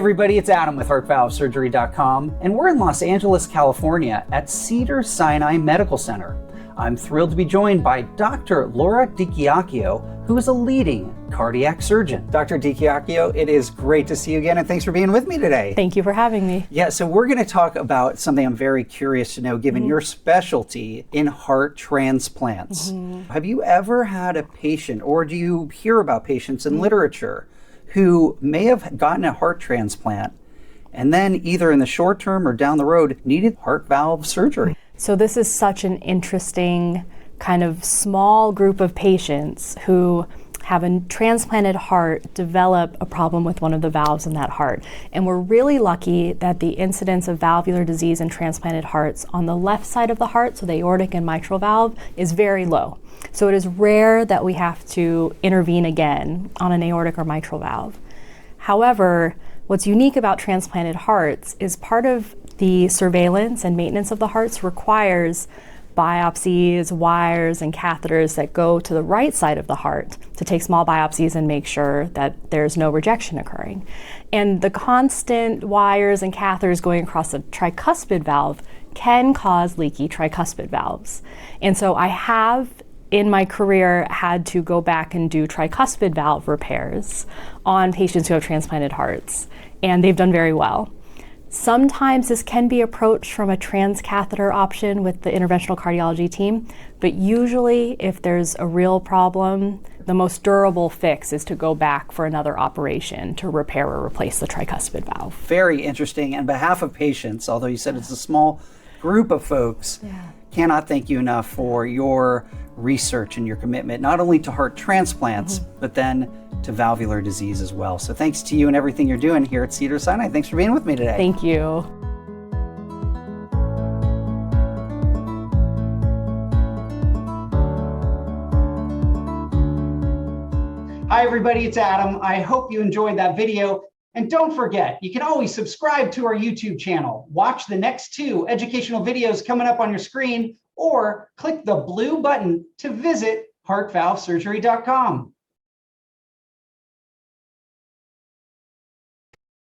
everybody, it's Adam with HeartValveSurgery.com, and we're in Los Angeles, California at Cedars-Sinai Medical Center. I'm thrilled to be joined by Dr. Laura DiChiacchio, who is a leading cardiac surgeon. Dr. DiChiacchio, it is great to see you again, and thanks for being with me today. Thank you for having me. Yeah, so we're going to talk about something I'm very curious to know, given your specialty in heart transplants. Have you ever had a patient, or do you hear about patients in literature who may have gotten a heart transplant and then either in the short term or down the road needed heart valve surgery? So this is such an interesting kind of small group of patients who have a transplanted heart develop a problem with one of the valves in that heart. And we're really lucky that the incidence of valvular disease in transplanted hearts on the left side of the heart, so the aortic and mitral valve, is very low. So it is rare that we have to intervene again on an aortic or mitral valve. However, what's unique about transplanted hearts is part of the surveillance and maintenance of the hearts requires biopsies, wires, and catheters that go to the right side of the heart to take small biopsies and make sure that there's no rejection occurring. And the constant wires and catheters going across the tricuspid valve can cause leaky tricuspid valves. And so I have in my career had to go back and do tricuspid valve repairs on patients who have transplanted hearts, and they've done very well. Sometimes this can be approached from a transcatheter option with the interventional cardiology team, but usually if there's a real problem, the most durable fix is to go back for another operation to repair or replace the tricuspid valve. Very interesting. On behalf of patients, although you said it's a small group of folks, cannot thank you enough for your research and your commitment, not only to heart transplants, but then to valvular disease as well. So thanks to you and everything you're doing here at Cedars-Sinai. Thanks for being with me today. Thank you. Hi everybody, it's Adam. I hope you enjoyed that video. And don't forget, you can always subscribe to our YouTube channel, watch the next 2 educational videos coming up on your screen, or click the blue button to visit HeartValveSurgery.com.